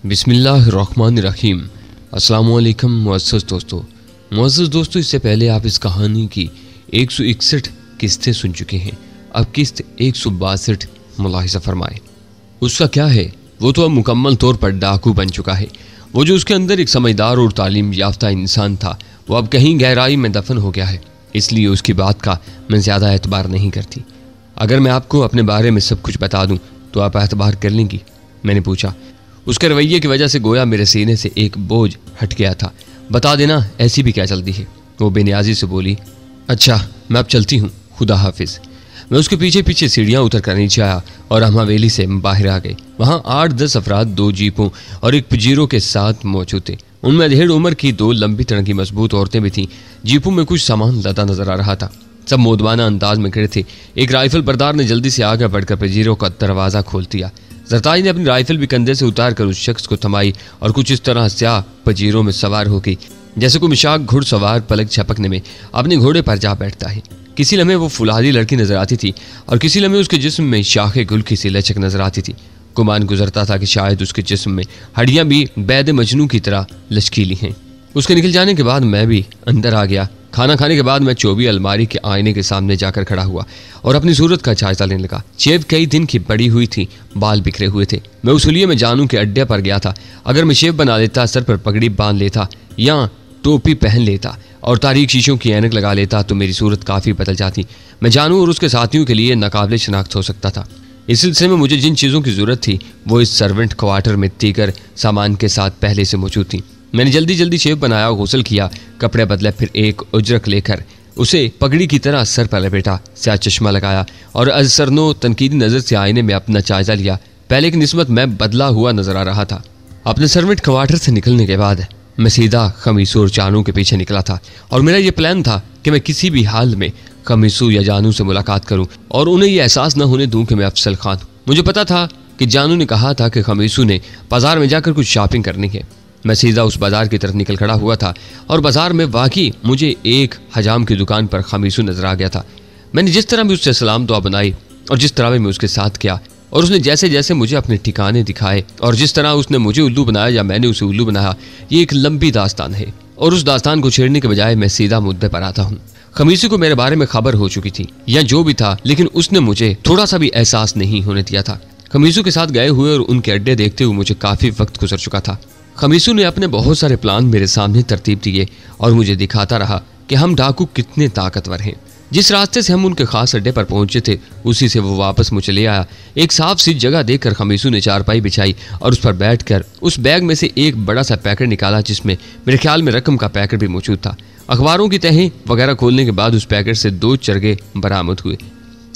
बिस्मिल्लाहिर्रहमानिर्रहीम। अस्सलाम वालेकुम मुअज़्ज़ज़ दोस्तों, इससे पहले आप इस कहानी की 161 किस्तें सुन चुके हैं। अब किस्त 162 मुलाहिज़ा फरमाएं। उसका क्या है, वो तो अब मुकम्मल तौर पर डाकू बन चुका है। वो जो उसके अंदर एक समझदार और तालीम याफ्ता इंसान था, वो अब कहीं गहराई में दफन हो गया है। इसलिए उसकी बात का मैं ज़्यादा एतबार नहीं करती। अगर मैं आपको अपने बारे में सब कुछ बता दूं तो आप एतबार कर लेंगी? मैंने पूछा। उसके रवैये की वजह से गोया मेरे सीने से एक बोझ हट गया था। बता देना, ऐसी भी क्या चलती है। वो बेनियाजी से बोली, अच्छा मैं अब चलती हूँ, खुदा हाफिज। मैं उसके पीछे पीछे सीढ़ियाँ उतर कर नीचे आया और हम हवेली से बाहर आ गए। वहाँ 8-10 अफराद 2 जीपों और एक पजीरों के साथ मौजूद थे। उनमें अधेड़ उम्र की 2 लंबी तड़की मजबूत औरतें भी थीं। जीपों में कुछ सामान लदा नजर आ रहा था। सब मोदबाना अंदाज में खड़े थे। एक राइफल बरदार ने जल्दी से आगे बढ़कर पजीरों का दरवाज़ा खोल दिया। जरताज ने अपनी राइफल भी कंधे से उतार कर उस शख्स को थमाई और कुछ इस तरह स्याह पजीरों में सवार हो गई जैसे कोई मिशाक घुड़सवार पलक झपकने में अपने घोड़े पर जा बैठता है। किसी लम्हे वो फुलहारी लड़की नजर आती थी और किसी लम्हे उसके जिस्म में शाखे गुल की सी लचक नजर आती थी। गुमान गुजरता था कि शायद उसके जिस्म में हड्डियां भी बैद मजनू की तरह लचकीली हैं। उसके निकल जाने के बाद मैं भी अंदर आ गया। खाना खाने के बाद मैं चौबी अलमारी के आईने के सामने जाकर खड़ा हुआ और अपनी सूरत का जायजा लेने लगा। शेव कई दिन की बड़ी हुई थी, बाल बिखरे हुए थे। मैं उस हुलिये में जानू के अड्डे पर गया था। अगर मैं शेव बना लेता, सर पर पगड़ी बांध लेता या टोपी पहन लेता और तारीख शीशों की ऐनक लगा लेता तो मेरी सूरत काफ़ी बदल जाती। मैं जानू और उसके साथियों के लिए नाकाबिले शनाख्त हो सकता था। इस सिलसिले में मुझे जिन चीज़ों की ज़रूरत थी वो इस सर्वेंट क्वार्टर में दीगर सामान के साथ पहले से मौजूद थी। मैंने जल्दी जल्दी शेव बनाया, गुसल किया, कपड़े बदले, फिर एक उजरक लेकर उसे पगड़ी की तरह सर पर लपेटा, स्याह चश्मा लगाया और अजसरनो तनकीदी नज़र से आईने में अपना जायजा लिया। पहले की निस्बत मैं बदला हुआ नजर आ रहा था। अपने सर्वेंट क्वार्टर से निकलने के बाद मैं सीधा खमीसू और जानू के पीछे निकला था और मेरा ये प्लान था कि मैं किसी भी हाल में खमीसू या जानू से मुलाकात करूं और उन्हें यह एहसास न होने दूं कि मैं अफसल खान हूं। मुझे पता था कि जानू ने कहा था कि खमीसू ने बाजार में जाकर कुछ शॉपिंग करनी है। मैं सीधा उस बाजार की तरफ निकल खड़ा हुआ था और बाजार में वाकई मुझे एक हजाम की दुकान पर खमीसू नजर आ गया था। मैंने जिस तरह भी उससे सलाम दुआ बनाई और जिस तरह भी मैं उसके साथ किया और उसने जैसे जैसे मुझे अपने ठिकाने दिखाए और जिस तरह उसने मुझे उल्लू बनाया या मैंने उसे उल्लू बनाया, ये एक लंबी दास्तान है और उस दास्तान को छेड़ने के बजाय मैं सीधा मुद्दे पर आता हूँ। खमीसू को मेरे बारे में खबर हो चुकी थी या जो भी था, लेकिन उसने मुझे थोड़ा सा भी एहसास नहीं होने दिया था। खमीसू के साथ गए हुए और उनके अड्डे देखते हुए मुझे काफी वक्त गुजर चुका था। खमीसू ने अपने बहुत सारे प्लान मेरे सामने तरतीब दिए और मुझे दिखाता रहा कि हम डाकू कितने ताकतवर हैं। जिस रास्ते से हम उनके खास अड्डे पर पहुंचे थे उसी से वो वापस मुझे ले आया। एक साफ सी जगह देखकर खमीसू ने चारपाई बिछाई और उस पर बैठकर उस बैग में से एक बड़ा सा पैकेट निकाला जिसमें मेरे ख्याल में रकम का पैकेट भी मौजूद था। अखबारों की तहें वगैरह खोलने के बाद उस पैकेट से 2 चरगे बरामद हुए।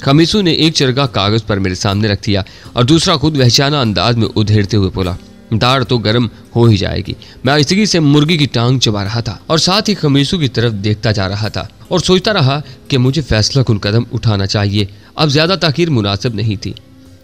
खमीसू ने एक चरगा कागज पर मेरे सामने रख दिया और दूसरा खुद वहशाना अंदाज में उधेड़ते हुए बोला, दाढ़ तो गर्म हो ही जाएगी। मैं आहिस्तगी से मुर्गी की टांग चबा रहा था और साथ ही खमीसू की तरफ देखता जा रहा था और सोचता रहा कि मुझे फैसला कुन कदम उठाना चाहिए। अब ज्यादा ताखीर मुनासिब नहीं थी।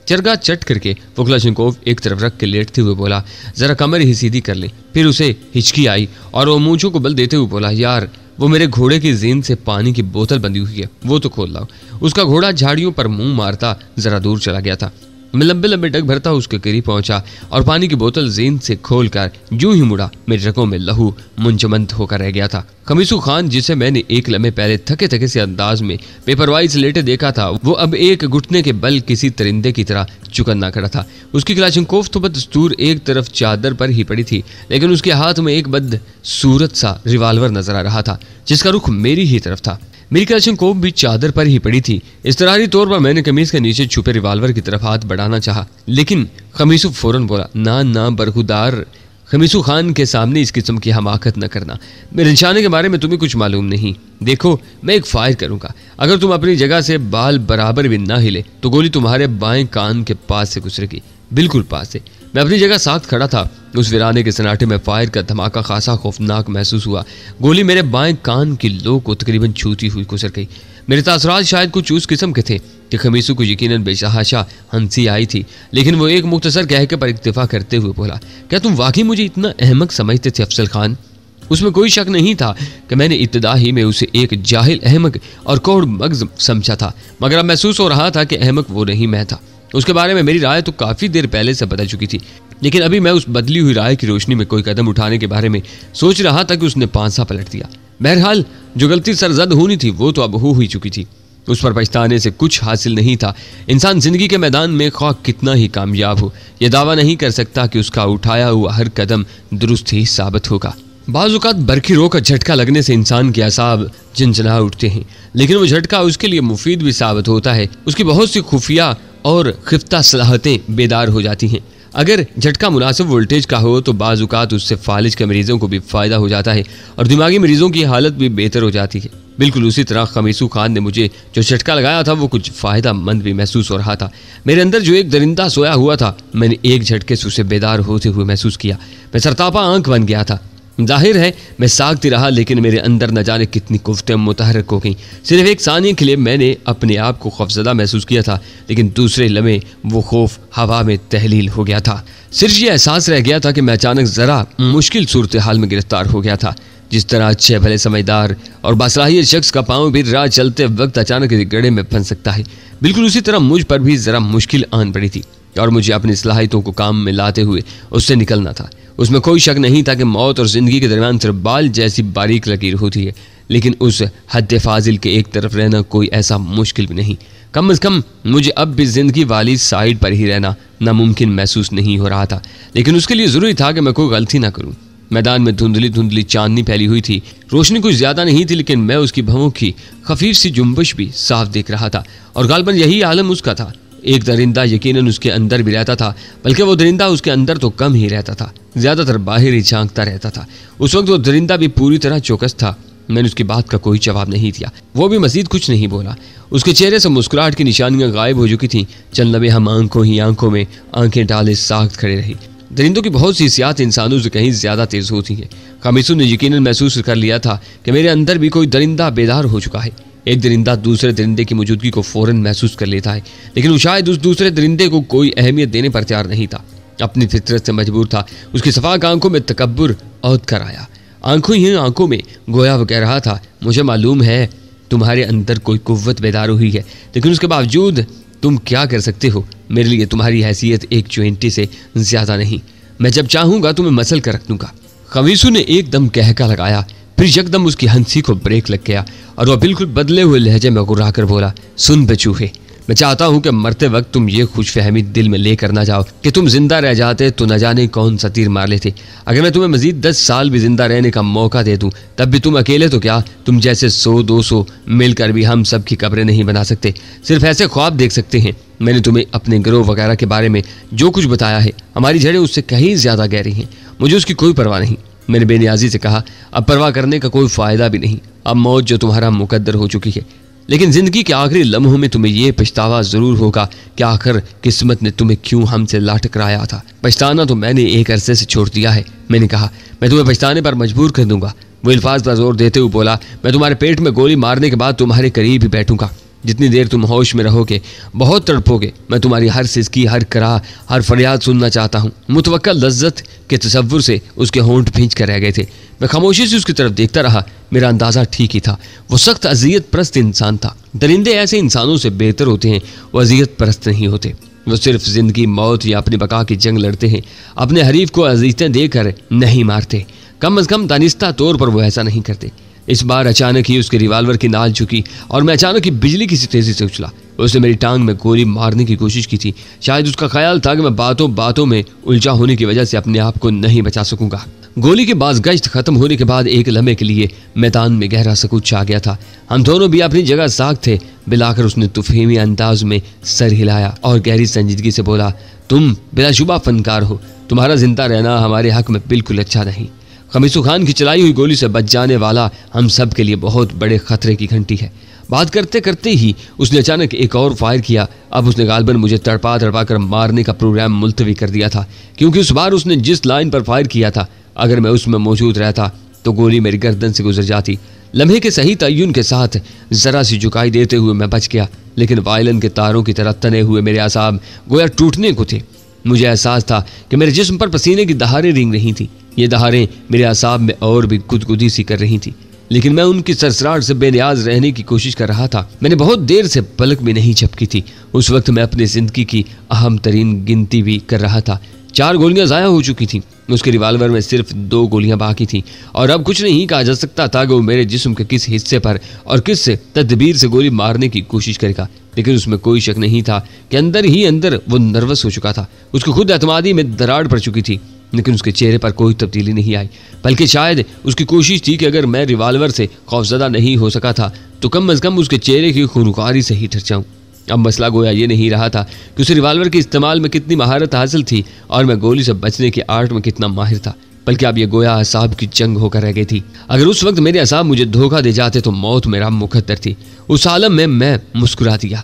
चरगा चट करके वो क्लाशनिकोव एक तरफ रख के लेटते हुए बोला, जरा कमर ही सीधी कर ले। फिर उसे हिचकी आई और वो मूंछों को बल देते हुए बोला, यार वो मेरे घोड़े की जीन से पानी की बोतल बंधी हुई है, वो तो खोल लाओ। उसका घोड़ा झाड़ियों पर मुंह मारता जरा दूर चला गया था। मैं लंबे लंबे डग भरता उसके करीब पहुंचा और पानी की बोतल जीन से खोलकर यूं ही मुड़ा, मेरी रगों में लहू मुंजमद होकर रह गया था। खमीसू खान, जिसे मैंने एक लम्हे पहले थके थके से अंदाज में बेपरवाही से लेटे देखा था, वो अब एक घुटने के बल किसी परिंदे की तरह चुकन्ना खड़ा था। उसकी क्लाशनिकोव तो बदस्तूर एक तरफ चादर पर ही पड़ी थी, लेकिन उसके हाथ में एक बदसूरत सा रिवाल्वर नजर आ रहा था जिसका रुख मेरी ही तरफ था। मेरी क्लाशनिकोव भी चादर पर ही पड़ी थी। इस्तरारी तौर पर मैंने कमीज के नीचे छुपे रिवाल्वर की तरफ हाथ बढ़ाना चाहा, लेकिन खमीसू फौरन बोला, ना बरखुदार, खमीसू खान के सामने इस किस्म की हमाकत न करना। मेरे निशाने के बारे में तुम्हें कुछ मालूम नहीं। देखो, मैं एक फायर करूंगा, अगर तुम अपनी जगह से बाल बराबर भी ना हिले तो गोली तुम्हारे बाएं कान के पास से गुजरेगी, बिल्कुल पास से। मैं अपनी जगह साथ खड़ा था। उस वीराने के सन्नाटे में फायर का धमाका खासा खौफनाक महसूस हुआ। गोली मेरे बाएं कान की लो को तकरीबन छूती हुई गुजर गई। मेरे तासुरात शायद कुछ उस किस्म के थे कि खमीसू को यकीनन बेतहाशा हंसी आई थी, लेकिन वो एक मुख्तसर कहके पर इक्तिफा करते हुए बोला, क्या तुम वाकई मुझे इतना अहमक समझते थे अफसल खान? उसमें कोई शक नहीं था कि मैंने इब्तिदा ही में उसे एक जाहिल, अहमक और कौड़ मगज समझा था, मगर अब महसूस हो रहा था कि अहमक वो नहीं, मैं था। उसके बारे में मेरी राय तो काफ़ी देर पहले से बदल चुकी थी। लेकिन अभी मैं उस बदली हुई राय की रोशनी में कोई कदम उठाने के बारे में सोच रहा था कि उसने पांसा पलट दिया। बहरहाल जो गलती सरजद होनी थी वो तो अब हो ही चुकी थी, उस पर पछताने से कुछ हासिल नहीं था। इंसान जिंदगी के मैदान में ख्वाह कितना ही कामयाब हो, यह दावा नहीं कर सकता कि उसका उठाया हुआ हर कदम दुरुस्त ही साबित होगा। बाज़-औक़ात बरखी रो का झटका लगने से इंसान के असाब झंझना उठते हैं, लेकिन वो झटका उसके लिए मुफीद भी साबित होता है। उसकी बहुत सी खुफिया और खिफ्ता सलाहतें बेदार हो जाती हैं। अगर झटका मुनासिब वोल्टेज का हो तो बाज़-औक़ात उससे फालिज के मरीजों को भी फ़ायदा हो जाता है और दिमागी मरीजों की हालत भी बेहतर हो जाती है। बिल्कुल उसी तरह खमीसू खान ने मुझे जो झटका लगाया था वो कुछ फ़ायदा मंद भी महसूस हो रहा था। मेरे अंदर जो एक दरिंदा सोया हुआ था, मैंने एक झटके से उसे बेदार होते हुए महसूस किया। मैं सरतापा आंख बन गया था। जाहिर है मैं सागती रहा, लेकिन मेरे अंदर न जाने कितनी कुव्वतें मुतहर्रिक हो गईं। सिर्फ एक सानिए के लिए मैंने अपने आप को खौफज़दा महसूस किया था, लेकिन दूसरे लम्हे वो खौफ हवा में तहलील हो गया था। सिर्फ ये एहसास रह गया था कि मैं अचानक ज़रा मुश्किल सूरत हाल में गिरफ्तार हो गया था। जिस तरह अच्छे भले समझदार और बासलाहियत शख्स का पाँव भी राह चलते वक्त अचानक गड्ढे में फंस सकता है, बिल्कुल उसी तरह मुझ पर भी ज़रा मुश्किल आन पड़ी थी और मुझे अपनी सलाहियतों को काम में लाते हुए उससे निकलना था। उसमें कोई शक नहीं था कि मौत और ज़िंदगी के दरमियान सिर्फ बाल जैसी बारीक लकीर होती है, लेकिन उस हद फाजिल के एक तरफ रहना कोई ऐसा मुश्किल भी नहीं। कम अज़ कम मुझे अब भी ज़िंदगी वाली साइड पर ही रहना नामुमकिन महसूस नहीं हो रहा था, लेकिन उसके लिए ज़रूरी था कि मैं कोई गलती ना करूँ। मैदान में धुंधली धुंधली चांदनी फैली हुई थी। रोशनी कुछ ज़्यादा नहीं थी, लेकिन मैं उसकी भवों की खफीफ सी जुम्बश भी साफ देख रहा था और गालबन यही आलम उसका था। एक दरिंदा यकीनन उसके अंदर भी रहता था, बल्कि वो दरिंदा उसके अंदर तो कम ही रहता था, ज़्यादातर बाहर ही झांकता रहता था। उस वक्त वो दरिंदा भी पूरी तरह चौकस था। मैंने उसकी बात का कोई जवाब नहीं दिया। वो भी मज़ीद कुछ नहीं बोला। उसके चेहरे से मुस्कुराहट की निशानियां गायब हो चुकी थीं। चंद लम्हे हम आंखों ही आंखों में आंखें डाले साख्त खड़े रही। दरिंदों की बहुत सी सियात इंसानों से कहीं ज़्यादा तेज़ होती हैं। खमीसू ने यकीनन महसूस कर लिया था कि मेरे अंदर भी कोई दरिंदा बेदार हो चुका है। एक दरिंदा दूसरे दरिंदे की मौजूदगी को फ़ौरन महसूस कर लेता है, लेकिन वो शायद उस दूसरे दरिंदे को कोई अहमियत देने पर तैयार नहीं था। अपनी फितरत से मजबूर था। उसकी सफाक आंखों में तकब्बुर औद कर आया। आंखों ही आंखों में गोया वो कह रहा था, मुझे मालूम है तुम्हारे अंदर कोई कुव्वत बेदार हुई है, लेकिन उसके बावजूद तुम क्या कर सकते हो? मेरे लिए तुम्हारी हैसियत एक चुंटी से ज़्यादा नहीं। मैं जब चाहूँगा तुम्हें मसल कर रख दूंगा। खमीसू ने एकदम कहका लगाया, फिर यकदम उसकी हंसी को ब्रेक लग गया और वह बिल्कुल बदले हुए लहजे में गुर्रा कर बोला, सुन बचूहे, मैं चाहता हूं कि मरते वक्त तुम ये खुशफहमी दिल में लेकर ना जाओ कि तुम जिंदा रह जाते तो न जाने कौन सा तीर मार लेते। अगर मैं तुम्हें मजीद 10 साल भी जिंदा रहने का मौका दे दूं, तब भी तुम अकेले तो क्या, तुम जैसे 100-200 मिलकर भी हम सब की कब्रें नहीं बना सकते, सिर्फ ऐसे ख्वाब देख सकते हैं। मैंने तुम्हें अपने गिरोह वगैरह के बारे में जो कुछ बताया है, हमारी जड़ें उससे कहीं ज़्यादा गहरी हैं। मुझे उसकी कोई परवाह नहीं। मैंने बेनियाजी से कहा, अब परवाह करने का कोई फ़ायदा भी नहीं। अब मौत जो तुम्हारा मुकद्दर हो चुकी है, लेकिन ज़िंदगी के आखिरी लम्हों में तुम्हें यह पछतावा ज़रूर होगा कि आखिर किस्मत ने तुम्हें क्यों हमसे ला टकराया था। पछताना तो मैंने एक अरसे से छोड़ दिया है। मैंने कहा, मैं तुम्हें पछताने पर मजबूर कर दूंगा। वो अल्फाज पर जोर देते हुए बोला, मैं तुम्हारे पेट में गोली मारने के बाद तुम्हारे करीब ही बैठूंगा। जितनी देर तुम होश में रहोगे बहुत तड़पोगे। मैं तुम्हारी हर सिसकी, हर कराह, हर फरियाद सुनना चाहता हूँ। मुतवक्किल लज्जत के तसव्वुर से उसके होंठ भींच कर रह गए थे। मैं खामोशी से उसकी तरफ देखता रहा। मेरा अंदाज़ा ठीक ही था। वो सख्त अजियत परस्त इंसान था। दरिंदे ऐसे इंसानों से बेहतर होते हैं, वो अजियत परस्त नहीं होते। वो सिर्फ ज़िंदगी मौत या अपनी बका की जंग लड़ते हैं, अपने हरीफ को अजीज़तें देकर नहीं मारते। कम अज़ कम दानिस्ता तौर पर वो ऐसा नहीं करते। इस बार अचानक ही उसके रिवाल्वर की नाल झुकी और मैं अचानक ही बिजली की सी तेजी से उछला। उसने मेरी टांग में गोली मारने की कोशिश की थी। शायद उसका ख्याल था कि मैं बातों बातों में उलझा होने की वजह से अपने आप को नहीं बचा सकूंगा। गोली की बाज़गश्त खत्म होने के बाद एक लम्हे के लिए मैदान में गहरा सकूत छा गया था। हम दोनों भी अपनी जगह साख थे। बिलाकर उसने तुफहीमी अंदाज में सर हिलाया और गहरी संजीदगी से बोला, तुम बिलाशुबा फनकार हो। तुम्हारा जिंदा रहना हमारे हक में बिल्कुल अच्छा नहीं। खमीसू खान की चलाई हुई गोली से बच जाने वाला हम सब के लिए बहुत बड़े खतरे की घंटी है। बात करते करते ही उसने अचानक एक और फायर किया। अब उसने गालबन मुझे तड़पा तड़पा कर मारने का प्रोग्राम मुलतवी कर दिया था, क्योंकि उस बार उसने जिस लाइन पर फायर किया था, अगर मैं उसमें मौजूद रहता तो गोली मेरी गर्दन से गुजर जाती। लम्हे के सही तय्युन के साथ जरा सी झुकाई देते हुए मैं बच गया, लेकिन वायलिन के तारों की तरह तने हुए मेरे आसाब गोया टूटने को थे। मुझे एहसास था कि मेरे जिस्म पर पसीने की दहारें रिंग रही थी। ये दहारें मेरे आसाब में और भी गुदगुदी सी कर रही थी, लेकिन मैं उनकी सरसराहट से बेनियाज रहने की कोशिश कर रहा था। मैंने बहुत देर से पलक भी नहीं झपकी थी। उस वक्त मैं अपनी ज़िंदगी की अहम तरीन गिनती भी कर रहा था। 4 गोलियां जाया हो चुकी थी। उसके रिवॉल्वर में सिर्फ 2 गोलियां बाकी थी और अब कुछ नहीं कहा जा सकता था कि वो मेरे जिस्म के किस हिस्से पर और किस तदबीर से गोली मारने की कोशिश करेगा। लेकिन उसमें कोई शक नहीं था कि अंदर ही अंदर वो नर्वस हो चुका था। उसकी खुद एतमादी में दरार पड़ चुकी थी, लेकिन उसके चेहरे पर कोई तब्दीली नहीं आई। बल्कि शायद उसकी कोशिश थी कि अगर मैं रिवॉल्वर से खौफजदा नहीं हो सका था तो कम अज कम उसके चेहरे की खूनखारी से ही डर जाऊं। अब मसला गोया ये नहीं रहा था कि उसे रिवॉल्वर के इस्तेमाल में कितनी महारत हासिल थी और मैं गोली से बचने की आर्ट में कितना माहिर था, बल्कि अब ये गोया असाब की जंग होकर रह गई थी। अगर उस वक्त मेरे असाब मुझे धोखा दे जाते तो मौत मेरा मुकद्दर थी। उस आलम में मैं मुस्कुरा दिया।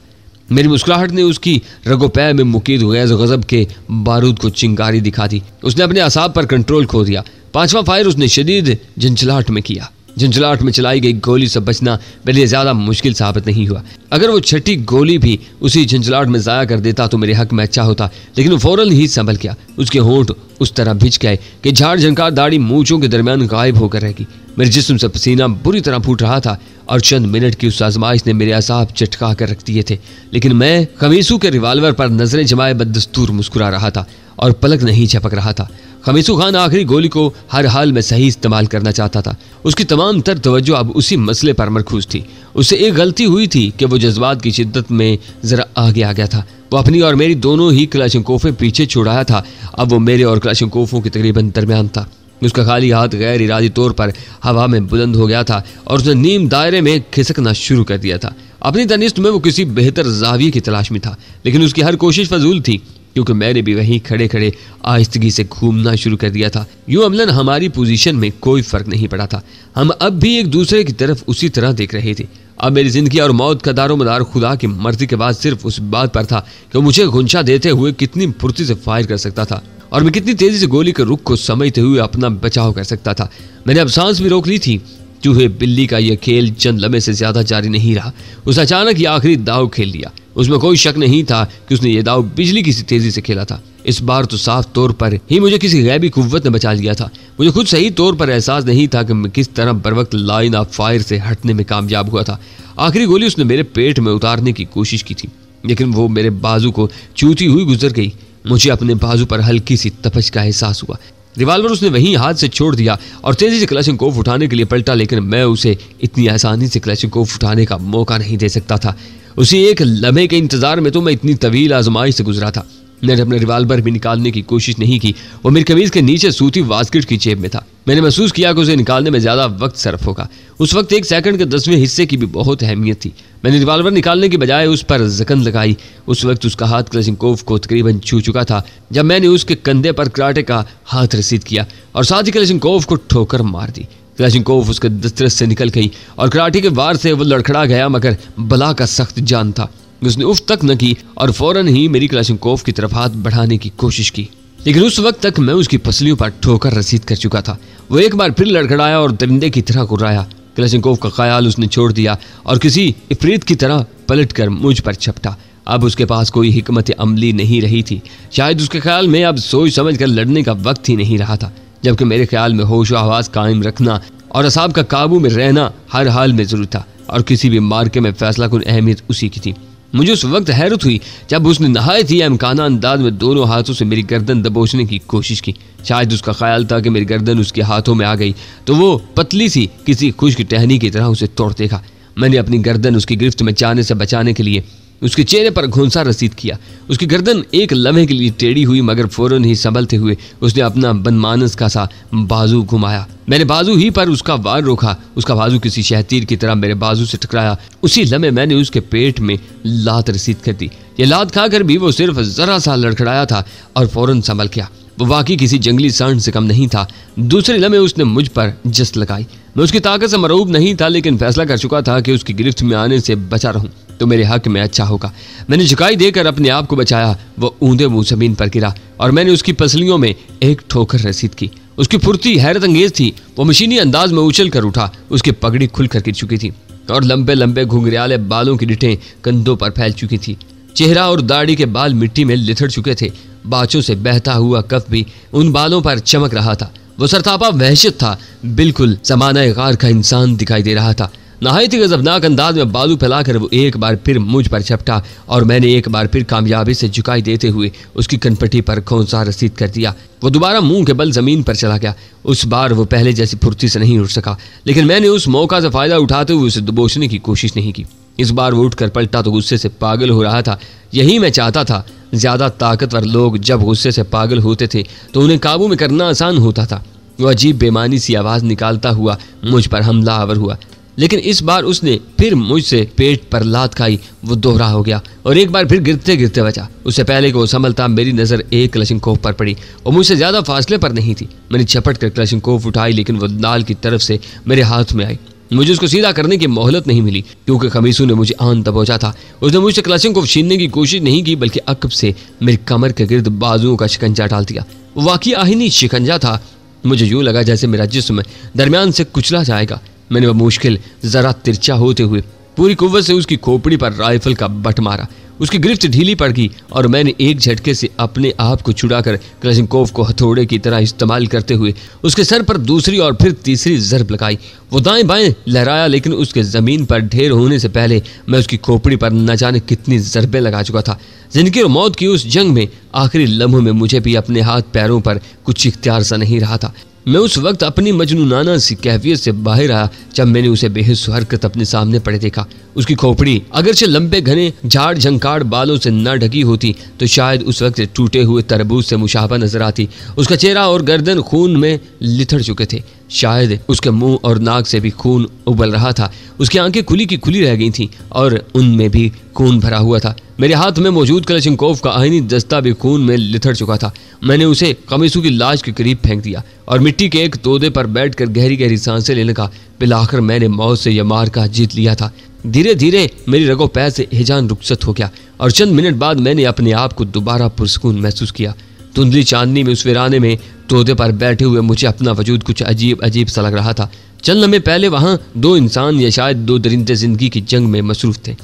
मेरी मुस्कुराहट ने उसकी रगोपै में मुकीद गैज़ गज़ब के बारूद को चिंगारी दिखा दी। उसने अपने असाब पर कंट्रोल खो दिया। 5वां फायर उसने शदीद झंझलाहट में किया। झंझलाहट में चलाई गई गोली से बचना मेरे लिए ज्यादा मुश्किल साबित नहीं हुआ। अगर वो छठी गोली भी उसी झंझलाहट में जाया कर देता तो मेरे हक में अच्छा होता, लेकिन वो फौरन ही संभल गया। उसके होंठ उस तरह भिज गए कि झाड़ झंकार दाढ़ी मूंछों के दरमियान गायब होकर रह गई। मेरे जिस्म से पसीना बुरी तरह फूट रहा था और चंद मिनट की उस आजमाइश ने मेरे असाब चटका कर रख दिए थे। लेकिन मैं खमीसू के रिवॉल्वर पर नजरें जमाए बदस्तूर मुस्कुरा रहा था और पलक नहीं झपक रहा था। खमीसू खान आखिरी गोली को हर हाल में सही इस्तेमाल करना चाहता था। उसकी तमाम तर तवज्जो अब उसी मसले पर मरकूज थी। उससे एक गलती हुई थी कि वो जज्बात की शिद्दत में जरा आगे आ गया था। वो अपनी और मेरी दोनों ही क्लाशनकोफे पीछे छुड़ाया था। अब वो मेरे और क्लाशनकोफों के तकरीबन दरमियान था। उसका खाली हाथ गैर इरादी तौर पर हवा में बुलंद हो गया था और उसने नीम दायरे में खिसकना शुरू कर दिया था। अपनी तनिष्ठ में वो किसी बेहतर जाविये की तलाश में था, लेकिन उसकी हर कोशिश फजूल थी क्योंकि मैंने भी वहीं खड़े खड़े आहिस्तगी से घूमना शुरू कर दिया था। यूं अमलन हमारी पोजीशन में कोई फर्क नहीं पड़ा था। हम अब भी एक दूसरे की तरफ उसी तरह देख रहे थे। अब मेरी जिंदगी और मौत का दारोमदार खुदा की मर्जी के बाद सिर्फ उस बात पर था कि मुझे गुंजा देते हुए कितनी फुर्ती से फायर कर सकता था और मैं कितनी तेजी से गोली के रुख को समझते हुए अपना बचाव कर सकता था। मैंने अब सांस भी रोक ली थी। चूहे बिल्ली का यह खेल चंद लम्हे से ज्यादा जारी नहीं रहा। उसने अचानक ये आखिरी दाव खेल लिया। उसमें कोई शक नहीं था कि उसने ये दाव बिजली की सी तेजी से खेला था। इस बार तो साफ तौर पर ही मुझे किसी गैबी कुव्वत ने बचा लिया था। मुझे खुद सही तौर पर एहसास नहीं था कि मैं किस तरह बर वक्त लाइन ऑफ फायर से हटने में कामयाब हुआ था। आखिरी गोली उसने मेरे पेट में उतारने की कोशिश की थी, लेकिन वो मेरे बाजू को चूती हुई गुजर गई। मुझे अपने बाजू पर हल्की सी तपश का एहसास हुआ। रिवॉल्वर उसने वहीं हाथ से छोड़ दिया और तेजी से क्लैशनकोफ उठाने के लिए पलटा, लेकिन मैं उसे इतनी आसानी से क्लैशनकोफ उठाने का मौका नहीं दे सकता था। उसी एक लम्हे के इंतजार में तो मैं इतनी तवील आजमाइश से गुजरा था। मैंने अपने रिवॉल्वर भी निकालने की कोशिश नहीं की। वो मेरी कमीज के नीचे सूती बास्केट की जेब में था। मैंने महसूस किया कि उसे निकालने में ज्यादा वक्त सर्फ होगा। उस वक्त 1 सेकंड के 10वें हिस्से की भी बहुत अहमियत थी। मैंने रिवॉल्वर निकालने की बजाय उस पर जकन लगाई। उस वक्त उसका हाथ क्लैशनकोफ को तकरीबन छू चुका था जब मैंने उसके कंधे पर कराटे का हाथ रसीद किया और साथ ही क्लैशनकोफ को ठोकर मार दी। क्लैशनकोफ उसके दस्तरस से निकल गई और कराटे के वार से वो लड़खड़ा गया, मगर बला का सख्त जान था। उसने उफ तक न की और फौरन ही मेरी क्लैशनकोफ की तरफ हाथ बढ़ाने की कोशिश की, लेकिन उस वक्त तक मैं उसकी पसलियों पर ठोकर रसीद कर चुका था। वो एक बार फिर लड़खड़ाया और दरिंदे की तरह गुर्राया। क्लैशनकोफ का ख्याल उसने छोड़ दिया और किसी इफरीत की तरह पलटकर मुझ पर झपटा। अब उसके पास कोई हिकमत अमली नहीं रही थी। शायद उसके ख्याल में अब सोच समझ कर लड़ने का वक्त ही नहीं रहा था, जबकि मेरे ख्याल में होश व हवास कायम रखना और असाब का काबू में रहना हर हाल में जरूर था और किसी भी मार्के में फैसला कुन अहमियत उसी की थी। मुझे उस वक्त हैरत हुई जब उसने नहायत ही अमकाना अंदाज में दोनों हाथों से मेरी गर्दन दबोचने की कोशिश की। शायद उसका ख्याल था कि मेरी गर्दन उसके हाथों में आ गई तो वो पतली सी किसी खुश्क टहनी की तरह उसे तोड़ देगा। मैंने अपनी गर्दन उसकी गिरफ्त में जाने से बचाने के लिए उसके चेहरे पर घोंसा रसीद किया। उसकी गर्दन एक लम्हे के लिए टेढ़ी हुई, मगर फौरन ही संभलते हुए उसने अपना बनमानस का सा बाजू घुमाया। मैंने बाजू ही पर उसका वार रोका। उसका बाजू किसी शहतीर की तरह मेरे बाजू से टकराया। उसी लम्हे मैंने उसके पेट में लात रसीद कर दी। ये लात खाकर भी वो सिर्फ जरा सा लड़खड़ाया था और फौरन संभल गया। वो वाकई किसी जंगली सांड से कम नहीं था। दूसरे लम्हे उसने मुझ पर जस्त लगाई। मैं उसकी ताकत से मरऊब नहीं था, लेकिन फैसला कर चुका था कि उसकी गिरफ्त में आने से बचा रहूं तो मेरे हक में अच्छा होगा। मैंने झुकाई देकर अपने आप को बचाया। वो ऊंधे मुंह जमीन पर गिरा और मैंने उसकी पसलियों में एक ठोकर रसीद की। उसकी फुर्ती हैरत अंगेज थी। वो मशीनी अंदाज में उछल कर उठा। उसकी पगड़ी खुल कर गिर चुकी थी और लंबे लंबे घुंघरियाले बालों की डिटें कंधों पर फैल चुकी थी। चेहरा और दाढ़ी के बाल मिट्टी में लिथड़ चुके थे। बाचों से बहता हुआ कफ भी उन बालों पर चमक रहा था। वो सरतापा वहशत था, बिल्कुल ज़माना गार का इंसान दिखाई दे रहा था। नहायत ही गजबनाक अंदाज में बाजू फैलाकर वो एक बार फिर मुझ पर झपटा और मैंने एक बार फिर कामयाबी से झुकाई देते हुए उसकी कनपट्टी पर खोंचा रसीद कर दिया। वो दोबारा मुंह के बल जमीन पर चला गया। उस बार वो पहले जैसी फुर्ती से नहीं उठ सका, लेकिन मैंने उस मौका से फायदा उठाते हुए उसे दबोचने की कोशिश नहीं की। इस बार वो उठकर पलटा तो गुस्से से पागल हो रहा था। यही मैं चाहता था। ज्यादा ताकतवर लोग जब गुस्से से पागल होते थे तो उन्हें काबू में करना आसान होता था। वो अजीब बेमानी सी आवाज निकालता हुआ मुझ पर हमलावर हुआ, लेकिन इस बार उसने फिर मुझसे पेट पर लात खाई। वो दोहरा हो गया और एक बार फिर गिरते गिरते बचा। उससे पहले कि वो संभलता मेरी नजर एक क्लशिनकोव पर पड़ी और मुझसे ज्यादा फासले पर नहीं थी। मैंने झपट कर क्लशिनकोव उठाई, लेकिन वो नाल की तरफ से मेरे हाथ में आई। मुझे उसको सीधा करने की मोहलत नहीं मिली, क्योंकि खमीसू ने मुझे आन दबोचा था। उसने मुझसे क्लशिनकोव छीनने की कोशिश नहीं की, बल्कि अकब से मेरी कमर के गिर्द बाजुओं का शिकंजा डाल दिया। वाकई आहिनी शिकंजा था। मुझे यूं लगा जैसे मेरा जिस्म दरमियान से कुचला जाएगा। मैंने वह मुश्किल जरा तिरछा होते हुए पूरी कुव्वत से उसकी खोपड़ी पर राइफल का बट मारा। उसकी गिरफ्त ढीली पड़ गई और मैंने एक झटके से अपने आप को छुड़ाकर क्लशिनकोव को हथौड़े की तरह इस्तेमाल करते हुए उसके सर पर दूसरी और फिर तीसरी जरब लगाई। वो दाएं बाएं लहराया, लेकिन उसके जमीन पर ढेर होने से पहले मैं उसकी खोपड़ी पर न जाने कितनी जरबें लगा चुका था। जिंदगी और मौत की उस जंग में आखिरी लम्हों में मुझे भी अपने हाथ पैरों पर कुछ इख्तियार सा नहीं रहा था। मैं उस वक्त अपनी मजनूनाना सी कैफियत से बाहर आया जब मैंने उसे बेहिस हरकत अपने सामने पड़े देखा। उसकी खोपड़ी अगरचे लंबे घने झाड़ झंकाड़ बालों से न ढकी होती तो शायद उस वक्त टूटे हुए तरबूज से मुशाबा नजर आती। उसका चेहरा और गर्दन खून में लिथड़ चुके थे। शायद उसके मुंह और नाक से भी खून उबल रहा था। उसकी आंखें खुली की खुली रह गई थीं और उनमें भी खून भरा हुआ था। मेरे हाथ में मौजूद क्लशिनकोव का आईनी दस्ता भी खून में लिथड़ चुका था। मैंने उसे खमीसू की लाश के करीब फेंक दिया और मिट्टी के एक तोदे पर बैठकर गहरी गहरी सांसें लेने का पिलाकर मैंने मौत से यह मार का जीत लिया था। धीरे धीरे मेरी रगो पैर से हिजान रुखसत हो गया और चंद मिनट बाद मैंने अपने आप को दोबारा पुरसकून महसूस किया। धुंधली चांदनी में उस वीराने में तोदे पर बैठे हुए मुझे अपना वजूद कुछ अजीब अजीब सा लग रहा था। चंद लम्हे पहले वहां दो इंसान या शायद दो दरिंदे जिंदगी की जंग में मसरूफ थे।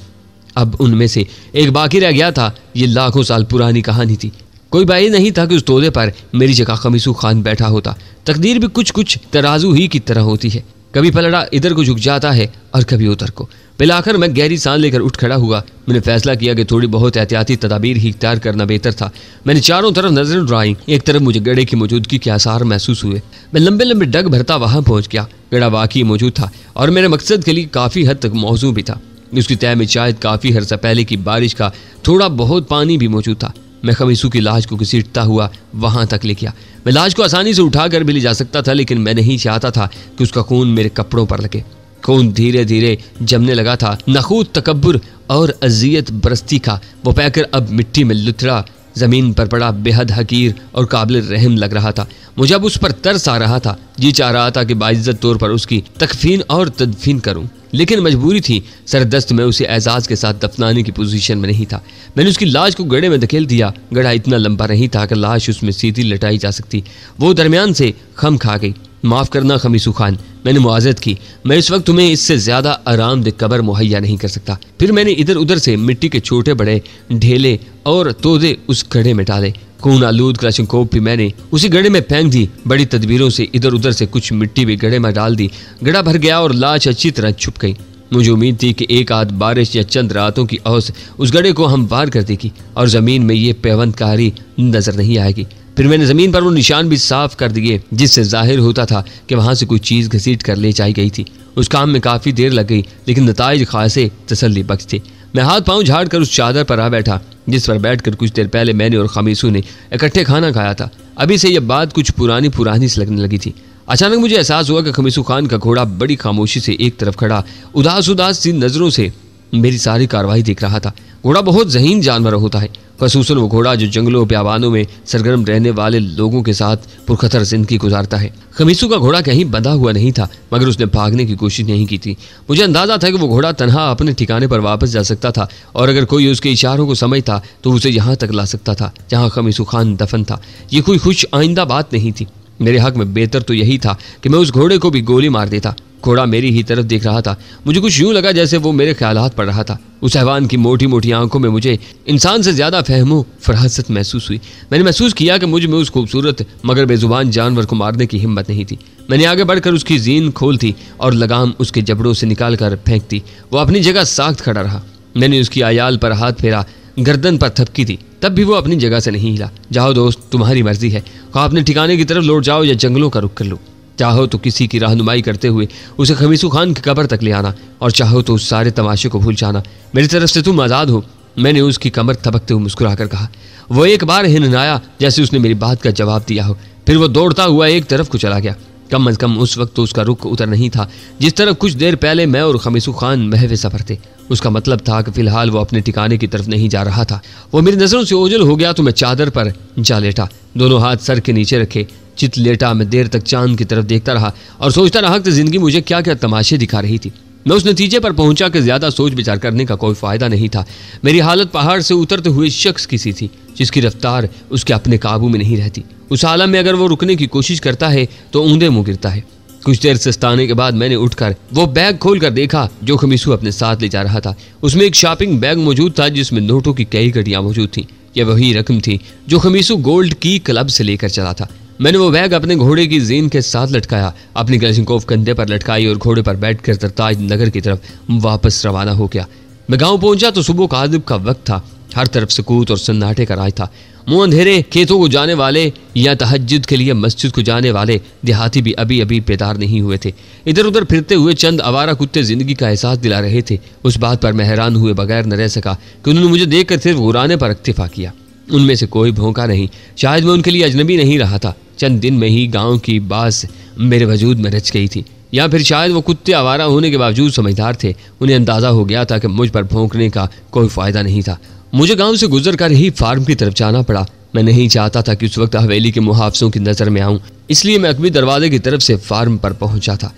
अब उनमें से एक बाकी रह गया था। ये लाखों साल पुरानी कहानी थी। कोई बाई नहीं था कि उस तोदे पर मेरी जगह खमीसू खान बैठा होता। तकदीर भी कुछ कुछ तराजू ही की तरह होती है। कभी पलड़ा इधर को झुक जाता है और कभी उधर को। पिलाकर मैं गहरी सांस लेकर उठ खड़ा हुआ। मैंने फैसला किया कि थोड़ी बहुत एहतियाती तदाबीर ही इख्तियार करना बेहतर था। मैंने चारों तरफ नजरें उड़ाई। एक तरफ मुझे गड़े की मौजूदगी के आसार महसूस हुए। मैं लंबे लंबे डग भरता वहां पहुंच गया। गड़ा वाकई मौजूद था और मेरे मकसद के लिए काफी हद तक मौजू भी था। उसकी तह में शायद काफी हर्सा पहले की बारिश का थोड़ा बहुत पानी भी मौजूद था। मैं खमीसू की लाश को घसीटता हुआ वहां तक ले गया। मैं लाश को आसानी से उठाकर भी ले जा सकता था, लेकिन मैं नहीं चाहता था कि उसका खून मेरे कपड़ों पर लगे। खून धीरे धीरे जमने लगा था। नखूत तकब्बुर और अजियत बरस्ती का वो पैकर अब मिट्टी में लुथड़ा जमीन पर पड़ा बेहद हकीर और काबिल रहम लग रहा था। मुझे अब उस पर तरस आ रहा था। जी चाह रहा था कि बाइज्जत तौर पर उसकी तकफीन और तदफीन करूं, लेकिन मजबूरी थी। सरदस्त में उसे एजाज के साथ दफनाने की पोजीशन में नहीं था। मैंने उसकी लाश को गड्ढे में धकेल दिया। गड्ढा इतना लंबा नहीं था कि लाश उसमें सीधी लटाई जा सकती। वो दरमियान से खम खा गई। माफ़ करना खमीसू खान, मैंने मुआज़त की। मैं इस वक्त तुम्हें इससे ज़्यादा आरामदेह कब्र मुहैया नहीं कर सकता। फिर मैंने इधर उधर से मिट्टी के छोटे बड़े ढेले और तोदे उस गड्ढे में डाले। खून आलूद क्लशिनकोव भी मैंने उसी गड्ढे में फेंक दी। बड़ी तदबीरों से इधर उधर से कुछ मिट्टी भी गड्ढे में डाल दी। गड्ढा भर गया और लाश अच्छी तरह छुप गई। मुझे उम्मीद थी कि एक आध बारिश या चंद रातों की औस उस गड्ढे को हम पार कर देगी और ज़मीन में ये पेवंदकारी नजर नहीं आएगी। फिर मैंने ज़मीन पर वो निशान भी साफ कर दिए जिससे जाहिर होता था कि वहाँ से कोई चीज़ घसीट कर ले जाई गई थी। उस काम में काफ़ी देर लग गई, लेकिन नताइज खासे तसल्ली बख्श थे। मैं हाथ पांव झाड़ कर उस चादर पर आ बैठा जिस पर बैठकर कुछ देर पहले मैंने और खमीसू ने इकट्ठे खाना खाया था। अभी से यह बात कुछ पुरानी पुरानी सी लगने लगी थी। अचानक मुझे एहसास हुआ कि खमीसू खान का घोड़ा बड़ी खामोशी से एक तरफ खड़ा उदास उदास सी नजरों से मेरी सारी कार्रवाई देख रहा था। घोड़ा बहुत ज़हीन जानवर होता है, खसूसन वो घोड़ा जो जंगलों ब्याबानों में सरगर्म रहने वाले लोगों के साथ पुरखतर जिंदगी गुजारता है। खमीसू का घोड़ा कहीं बंधा हुआ नहीं था, मगर उसने भागने की कोशिश नहीं की थी। मुझे अंदाजा था कि वो घोड़ा तन्हा अपने ठिकाने पर वापस जा सकता था और अगर कोई उसके इशारों को समझता तो उसे यहाँ तक ला सकता था जहाँ खमीसू खान दफन था। ये कोई खुश आइंदा बात नहीं थी। मेरे हक में बेहतर तो यही था कि मैं उस घोड़े को भी गोली मार देता। घोड़ा मेरी ही तरफ देख रहा था। मुझे कुछ यूं लगा जैसे वो मेरे ख्यालात पढ़ रहा था। उस हैवान की मोटी मोटी आंखों में मुझे इंसान से ज्यादा फहमो फरासत महसूस हुई। मैंने महसूस किया कि मुझ में उस खूबसूरत मगर बेजुबान जानवर को मारने की हिम्मत नहीं थी। मैंने आगे बढ़कर उसकी जीन खोलती और लगाम उसके जबड़ों से निकाल कर फेंकती। वो अपनी जगह साख्त खड़ा रहा। मैंने उसकी आयाल पर हाथ फेरा, गर्दन पर थपकी दी, तब भी वो अपनी जगह से नहीं हिला। जाओ दोस्त, तुम्हारी मर्जी है, अपने ठिकाने की तरफ लौट जाओ या जंगलों का रुख कर लो। चाहो तो किसी की रहनुमाई करते हुए उसे खमीसू खान की कब्र तक ले आना, और चाहो तो उस सारे तमाशे को भूल जाना। मेरी तरफ से तुम आज़ाद हो। मैंने उसकी कमर थपकते हुए मुस्कुराकर कहा। वो एक बार हिननाया जैसे उसने मेरी बात का जवाब दिया हो, फिर वो दौड़ता हुआ एक तरफ को चला गया। कम अज कम उस वक्त तो उसका रुख उतर नहीं था जिस तरफ कुछ देर पहले मैं और खमीसू खान महवे सफर थे। उसका मतलब था कि फिलहाल वो अपने ठिकाने की तरफ नहीं जा रहा था। वो मेरी नजरों से ओझल हो गया तो मैं चादर पर जा लेटा, दोनों हाथ सर के नीचे रखे चित लेटा। मैं देर तक चांद की तरफ देखता रहा और सोचता रहा कि जिंदगी मुझे क्या क्या तमाशे दिखा रही थी। मैं उस नतीजे पर पहुंचा कि ज्यादा सोच विचार करने का कोई फायदा नहीं था। मेरी हालत पहाड़ से उतरते हुए शख्स की सी थी जिसकी रफ्तार उसके अपने काबू में नहीं रहती। उस आलम में अगर वो रुकने की कोशिश करता है तो ऊंधे मुंह गिरता है। कुछ देर सस्ताने के बाद मैंने उठकर वो बैग खोलकर देखा जो खमीसू अपने साथ ले जा रहा था। उसमें एक शॉपिंग बैग मौजूद था जिसमें नोटों की कई गड्डियां मौजूद थीं। यह वही रकम थी जो खमीसू गोल्ड की क्लब से लेकर चला था। मैंने वो बैग अपने घोड़े की जीन के साथ लटकाया, अपनी कलाशिनकोव कंधे पर लटकाई और घोड़े पर बैठकर तरताज नगर की तरफ वापस रवाना हो गया। मैं गांव पहुंचा तो सुबह कादिब का वक्त था। हर तरफ सकूत और सन्नाटे का राज था। मुंह अंधेरे खेतों को जाने वाले या तहज्जुद के लिए मस्जिद को जाने वाले देहाती भी अभी अभी बेदार नहीं हुए थे। इधर उधर फिरते हुए चंद आवारा कुत्ते जिंदगी का एहसास दिला रहे थे। उस बात पर मैं हैरान हुए बगैर न रह सका कि उन्होंने मुझे देखकर सिर्फ गुराने पर इक्तिफा किया। उनमें से कोई भौंका नहीं। शायद मैं उनके लिए अजनबी नहीं रहा था। चंद दिन में ही गांव की बास मेरे वजूद में रच गई थी, या फिर शायद वो कुत्ते आवारा होने के बावजूद समझदार थे। उन्हें अंदाजा हो गया था कि मुझ पर भौंकने का कोई फायदा नहीं था। मुझे गांव से गुजर कर ही फार्म की तरफ जाना पड़ा। मैं नहीं चाहता था कि उस वक्त हवेली के मुहाफिजों की नज़र में आऊं, इसलिए मैं अकबी दरवाजे की तरफ से फार्म पर पहुंचा था।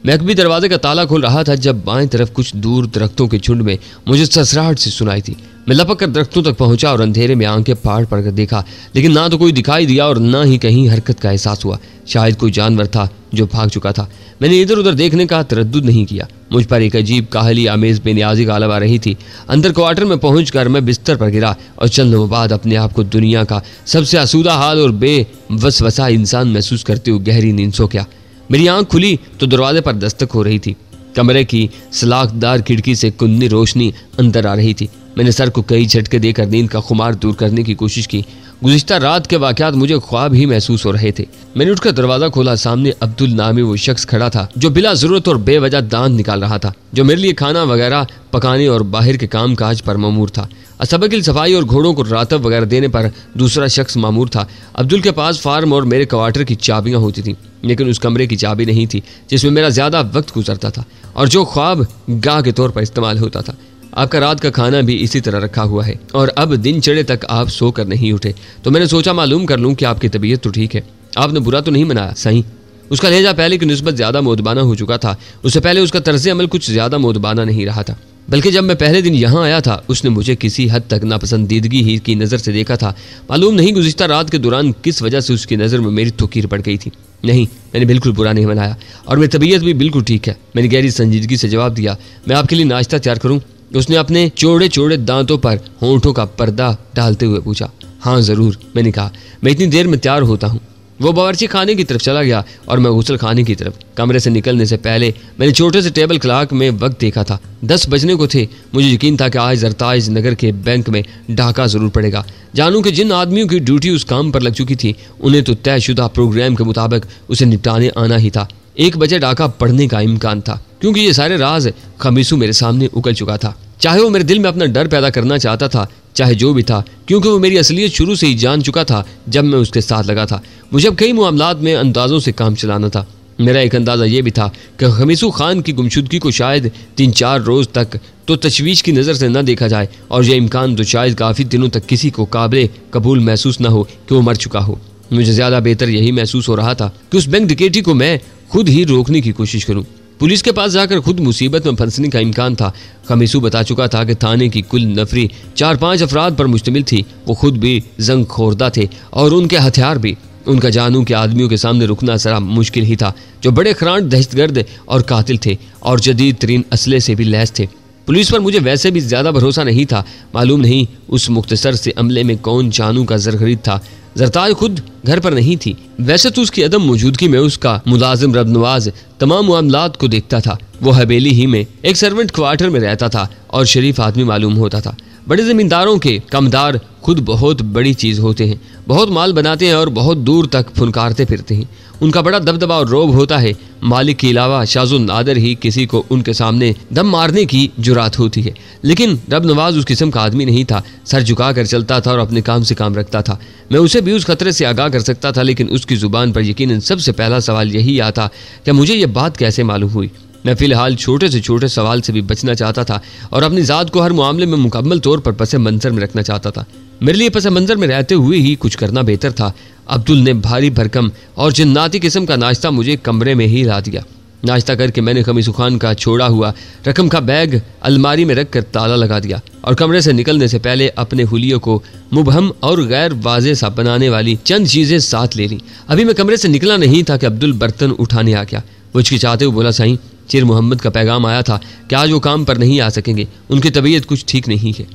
मैं अकबी दरवाजे का ताला खोल रहा था जब बाएं तरफ कुछ दूर दरख्तों के झुंड में मुझे ससराहट से सुनाई थी। मैं लपक कर दरख्तों तक पहुंचा और अंधेरे में आंखें फाड़ पड़ कर देखा, लेकिन ना तो कोई दिखाई दिया और ना ही कहीं हरकत का एहसास हुआ। शायद कोई जानवर था जो भाग चुका था। मैंने इधर उधर देखने का तरद्दुद नहीं किया। मुझ पर एक अजीब काहली आमेज बेनियाजी गालब आ रही थी। अंदर क्वार्टर में पहुंचकर मैं बिस्तर पर गिरा और चंद लम्हों बाद अपने आप को दुनिया का सबसे आसूदा हाल और बेवसवसा इंसान महसूस करते हुए गहरी नींद सो गया। मेरी आंख खुली तो दरवाजे पर दस्तक हो रही थी। कमरे की सलाखदार खिड़की से कुंदनी रोशनी अंदर आ रही थी। मैंने सर को कई झटके देकर नींद का खुमार दूर करने की कोशिश की। गुज़िश्ता रात के वाक़यात मुझे ख्वाब ही महसूस हो रहे थे। मैंने उठकर दरवाज़ा खोला। सामने अब्दुल नामी वो शख्स खड़ा था जो बिला ज़रूरत और बेवजह दांत निकाल रहा था, जो मेरे लिए खाना वगैरह पकाने और बाहर के काम काज पर मामूर था। असबकिल सफाई और घोड़ों को रातब वगैरह देने पर दूसरा शख्स मामूर था। अब्दुल के पास फार्म और मेरे क्वार्टर की चाबियाँ होती थीं, लेकिन उस कमरे की चाबी नहीं थी जिसमें मेरा ज़्यादा वक्त गुजरता था और जो ख्वाब गाह के तौर पर इस्तेमाल होता था। आपका रात का खाना भी इसी तरह रखा हुआ है और अब दिन चढ़े तक आप सोकर नहीं उठे, तो मैंने सोचा मालूम कर लूँ कि आपकी तबीयत तो ठीक है। आपने बुरा तो नहीं मनाया सही? उसका लहजा पहले की निस्बत ज़्यादा मोदबाना हो चुका था। उससे पहले उसका तर्ज अमल कुछ ज़्यादा मोदबाना नहीं रहा था, बल्कि जब मैं पहले दिन यहाँ आया था उसने मुझे किसी हद तक नापसंदीदगी ही की नज़र से देखा था। मालूम नहीं गुज़िश्ता रात के दौरान किस वजह से उसकी नज़र में मेरी तोकीर पड़ गई थी। नहीं, मैंने बिल्कुल बुरा नहीं मनाया और मेरी तबीयत भी बिल्कुल ठीक है। मैंने गहरी संजीदगी से जवाब दिया। मैं आपके लिए नाश्ता तैयार करूँ? उसने अपने चौड़े चौड़े दांतों पर होंठों का पर्दा डालते हुए पूछा। हाँ ज़रूर, मैंने कहा। मैं इतनी देर में तैयार होता हूँ। वो बावर्ची खाने की तरफ चला गया और मैं गुसल खाने की तरफ। कमरे से निकलने से पहले मैंने छोटे से टेबल क्लॉक में वक्त देखा था। 10 बजने को थे। मुझे यकीन था कि आज जरताज नगर के बैंक में डाका ज़रूर पड़ेगा। जानूं कि जिन आदमियों की ड्यूटी उस काम पर लग चुकी थी उन्हें तो तयशुदा प्रोग्राम के मुताबिक उसे निपटाने आना ही था। 1 बजे डाका पड़ने का इम्कान था, क्योंकि ये सारे राज खमीसू मेरे सामने उगल चुका था। चाहे वो मेरे दिल में अपना डर पैदा करना चाहता था, चाहे जो भी था, क्योंकि वो मेरी असलियत शुरू से ही जान चुका था जब मैं उसके साथ लगा था। मुझे अब कई मामलात में अंदाज़ों से काम चलाना था। मेरा एक अंदाज़ा ये भी था कि खमीसू खान की गुमशुदगी को शायद 3-4 रोज़ तक तो तशवीश की नज़र से न देखा जाए, और यह इम्कान तो शायद काफ़ी दिनों तक किसी को काबिल कबूल महसूस न हो कि वो मर चुका हो। मुझे ज़्यादा बेहतर यही महसूस हो रहा था कि उस बैंक डिकेटी को मैं खुद ही रोकने की कोशिश करूँ। पुलिस के पास जाकर खुद मुसीबत में फंसने का इम्कान था। खमीसू बता चुका था कि थाने की कुल नफरी 4-5 अफराद पर मुश्तमिल थी। वो खुद भी जंग खोरदा थे और उनके हथियार भी। उनका जानू के आदमियों के सामने रुकना जरा मुश्किल ही था, जो बड़े खरांट दहशतगर्द और कातिल थे और जदीद तरीन असले से भी लैस थे। पुलिस पर मुझे वैसे भी ज्यादा भरोसा नहीं था। मालूम नहीं उस मुख्तसर से अमले में कौन जानू का जरखरीद था। जरताज खुद घर पर नहीं थी। वैसे तो उसकी अदम मौजूदगी में उसका मुलाजिम रब नवाज तमाम मामलात को देखता था। वो हवेली ही में एक सर्वेंट क्वार्टर में रहता था और शरीफ आदमी मालूम होता था। बड़े जमींदारों के कमदार खुद बहुत बड़ी चीज होते हैं, बहुत माल बनाते हैं और बहुत दूर तक फुनकारते फिरते हैं। उनका बड़ा दबदबा और रोब होता है। मालिक के अलावा शाजुल नादर ही किसी को उनके सामने दम मारने की जुरात होती है। लेकिन रब नवाज उस किस्म का आदमी नहीं था। सर झुका कर चलता था और अपने काम से काम रखता था। मैं उसे भी उस खतरे से आगाह कर सकता था, लेकिन उसकी जुबान पर यकीनन सबसे पहला सवाल यही आता कि मुझे ये बात कैसे मालूम हुई। मैं फिलहाल छोटे से छोटे सवाल से भी बचना चाहता था और अपनी ज़ात को हर मामले में मुकम्मल तौर पर पस मंज़र में रखना चाहता था। मेरे लिए पस मंज़र में रहते हुए ही कुछ करना बेहतर था। अब्दुल ने भारी भरकम और जन्नाती किस्म का नाश्ता मुझे कमरे में ही ला दिया। नाश्ता करके मैंने खमीस खान का छोड़ा हुआ रकम का बैग अलमारी में रख कर ताला लगा दिया और कमरे से निकलने से पहले अपने हुलियों को मुबहम और गैर वाज़ेह सा बनाने वाली चंद चीज़ें साथ ले ली। अभी मैं कमरे से निकला नहीं था कि अब्दुल बर्तन उठाने आ गया। वो हिचकिचाते हुए बोला, साईं, चिर मोहम्मद का पैगाम आया था कि आज वो काम पर नहीं आ सकेंगे, उनकी तबीयत कुछ ठीक नहीं है।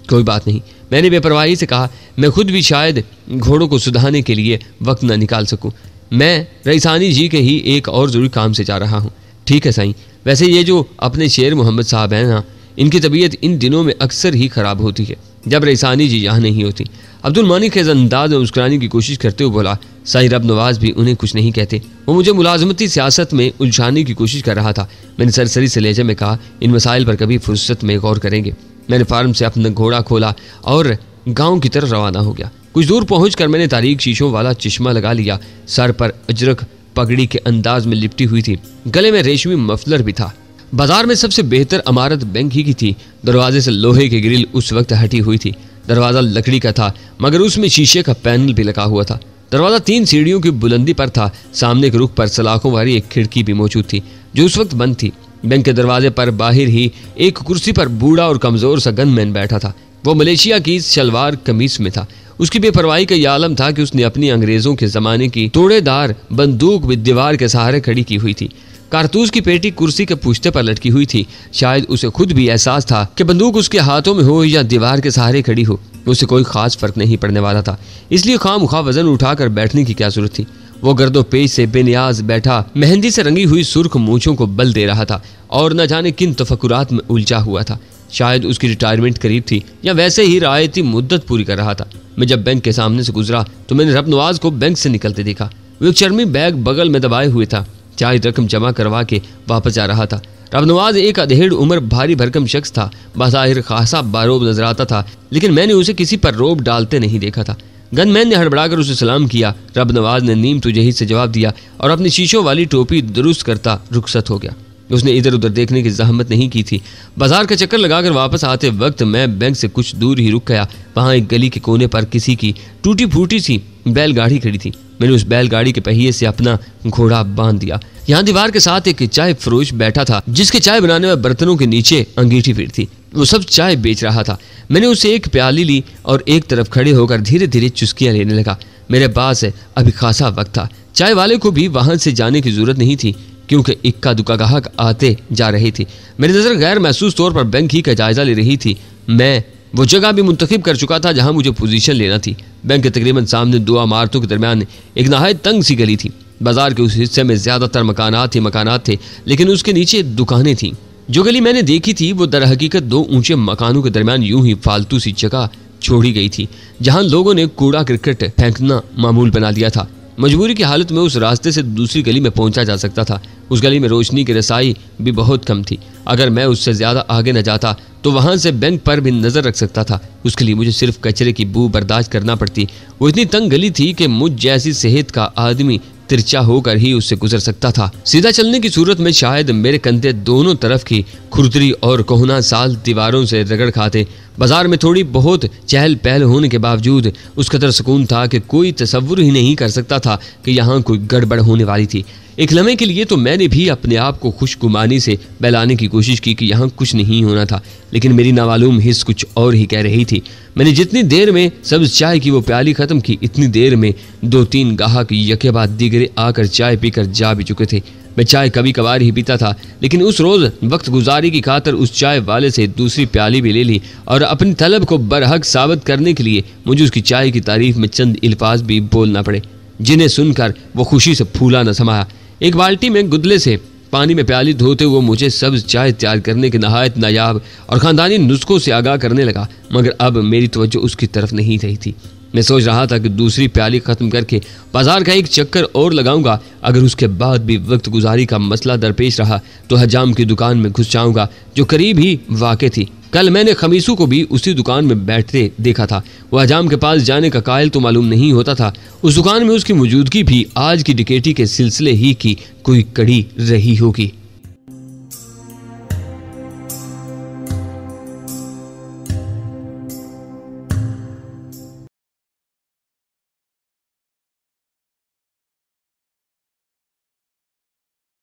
कोई बात नहीं, मैंने बेपरवाही से कहा। मैं खुद भी शायद घोड़ों को सुधारने के लिए वक्त न निकाल सकूं। मैं रईसानी जी के ही एक और ज़रूरी काम से जा रहा हूं। ठीक है साईं, वैसे ये जो अपने शेर मोहम्मद साहब हैं ना, इनकी तबीयत इन दिनों में अक्सर ही ख़राब होती है जब रईसानी जी यहाँ नहीं होती। अब्दुल मानिक के अंदाज में मुस्कुराने की कोशिश करते हुए बोला, साईं, रब नवाज भी उन्हें कुछ नहीं कहते। वो मुझे मुलाजमती सियासत में उलझाने की कोशिश कर रहा था। मैंने सरसरी से लहजे में कहा, इन मसाइल पर कभी फुर्सत में गौर करेंगे। मैंने फार्म से अपना घोड़ा खोला और गांव की तरफ रवाना हो गया। कुछ दूर पहुंचकर मैंने तारीक शीशों वाला चश्मा लगा लिया। सर पर अजरक पगड़ी के अंदाज में लिपटी हुई थी, गले में रेशमी मफलर भी था। बाजार में सबसे बेहतर इमारत बैंक ही की थी। दरवाजे से लोहे की ग्रिल उस वक्त हटी हुई थी। दरवाज़ा लकड़ी का था मगर उसमें शीशे का पैनल भी लगा हुआ था। दरवाज़ा 3 सीढ़ियों की बुलंदी पर था। सामने के रुख पर सलाखों वाली एक खिड़की भी मौजूद थी जो उस वक्त बंद थी। बैंक के दरवाजे पर बाहर ही एक कुर्सी पर बूढ़ा और कमज़ोर सा गनमैन बैठा था। वो मलेशिया की शलवार कमीज में था। उसकी बेपरवाही का यह आलम था कि उसने अपनी अंग्रेज़ों के ज़माने की तोड़ेदार बंदूक भी दीवार के सहारे खड़ी की हुई थी। कारतूस की पेटी कुर्सी के पूछते पर लटकी हुई थी। शायद उसे खुद भी एहसास था कि बंदूक उसके हाथों में हो या दीवार के सहारे खड़ी हो, उसे कोई खास फर्क नहीं पड़ने वाला था। इसलिए खामखा वजन उठाकर बैठने की क्या जरूरत थी। वो गर्दो पेश से बेनियाज बैठा मेहंदी से रंगी हुई सुर्ख मूंछों को बल दे रहा था और न जाने किन तफक्कुरात में उलझा हुआ था। शायद उसकी रिटायरमेंट करीब थी या वैसे ही रायती मुद्दत पूरी कर रहा था। मैं जब बैंक के सामने से गुजरा तो मैंने रब नवाज को बैंक से निकलते देखा। वो एक चर्मी बैग बगल में दबाए हुए था। चाय रकम जमा करवा के वापस जा रहा था। रब नवाज एक अधेड़ उम्र भारी भरकम शख्स था। बाज़ाहिर खासा बारोब नजर आता था, लेकिन मैंने उसे किसी पर रोब डालते नहीं देखा था। गनमैन ने हड़बड़ाकर उसे सलाम किया। रब नवाज ने नीम तुझे से जवाब दिया और अपनी शीशों वाली टोपी दुरुस्त करता रुखसत हो गया। उसने इधर उधर देखने की जहमत नहीं की थी। बाजार का चक्कर लगाकर वापस आते वक्त मैं बैंक से कुछ दूर ही रुक गया। वहाँ एक गली के कोने पर किसी की टूटी फूटी सी बैलगाड़ी खड़ी थी। मैंने उस बैलगाड़ी के पहिए से अपना घोड़ा बांध दिया। यहाँ दीवार के साथ एक चाय फरोश बैठा था जिसके चाय बनाने वाले बर्तनों के नीचे अंगीठी फिर थी। वो सब चाय बेच रहा था। मैंने उससे एक प्याली ली और एक तरफ खड़े होकर धीरे धीरे चुस्कियाँ लेने लगा। मेरे पास अभी खासा वक्त था। चाय वाले को भी वहां से जाने की जरूरत नहीं थी क्योंकि इक्का दुक्का ग्राहक आते जा रहे थे। मेरी नज़र गैर महसूस तौर पर बैंक ही का जायजा ले रही थी। मैं वो जगह भी मुंतखब कर चुका था जहां मुझे पोजीशन लेना थी। बैंक के तकरीबन सामने 2 इमारतों के दरमियान एक नहायत तंग सी गली थी। बाजार के उस हिस्से में ज्यादातर मकानात थे लेकिन उसके नीचे दुकानें थीं। जो गली मैंने देखी थी वो दर हकीकत 2 ऊंचे मकानों के दरमियान यूं ही फालतू सी जगह छोड़ी गई थी जहां लोगों ने कूड़ा क्रिकेट फेंकना मामूल बना दिया था। मजबूरी की हालत में उस रास्ते से दूसरी गली में पहुंचा जा सकता था। उस गली में रोशनी की रसाई भी बहुत कम थी। अगर मैं उससे ज्यादा आगे न जाता तो वहां से बैंक पर भी नजर रख सकता था। उसके लिए मुझे सिर्फ कचरे की बू बर्दाश्त करना पड़ती। वो इतनी तंग गली थी कि मुझ जैसी सेहत का आदमी तिरछा होकर ही उससे गुजर सकता था। सीधा चलने की सूरत में शायद मेरे कंधे दोनों तरफ की खुरदरी और कोहना साल दीवारों से रगड़ खाते। बाजार में थोड़ी बहुत चहल पहल होने के बावजूद उस कदर सुकून था कि कोई तसव्वुर ही नहीं कर सकता था कि यहाँ कोई गड़बड़ होने वाली थी। एक लम्हे के लिए तो मैंने भी अपने आप को खुशगुमानी से बहलाने की कोशिश की कि यहाँ कुछ नहीं होना था, लेकिन मेरी नामालूम हिस्स कुछ और ही कह रही थी। मैंने जितनी देर में सब्ज चाय की वो प्याली खत्म की, इतनी देर में 2-3 गाहक यके बाद दीगरे आकर चाय पीकर जा भी चुके थे। मैं चाय कभी कभार ही पीता था, लेकिन उस रोज वक्त गुजारी की खातर उस चाय वाले से दूसरी प्याली भी ले ली और अपनी तलब को बरहक साबित करने के लिए मुझे उसकी चाय की तारीफ में चंद अल्फाज भी बोलना पड़े, जिन्हें सुनकर वो खुशी से फूला न समाया। एक बाल्टी में गुदले से पानी में प्याली धोते हुए मुझे सब्ज चाय तैयार करने के नहायत नायाब और खानदानी नुस्खों से आगाह करने लगा, मगर अब मेरी तवज्जो उसकी तरफ नहीं रही थी। मैं सोच रहा था कि दूसरी प्याली खत्म करके बाजार का एक चक्कर और लगाऊंगा। अगर उसके बाद भी वक्त गुजारी का मसला दरपेश रहा तो हजाम की दुकान में घुस जाऊंगा, जो करीब ही वाक़ थी। कल मैंने खमीसू को भी उसी दुकान में बैठते देखा था। वह हजाम के पास जाने का कायल तो मालूम नहीं होता था। उस दुकान में उसकी मौजूदगी भी आज की डिकेटी के सिलसिले ही की कोई कड़ी रही होगी।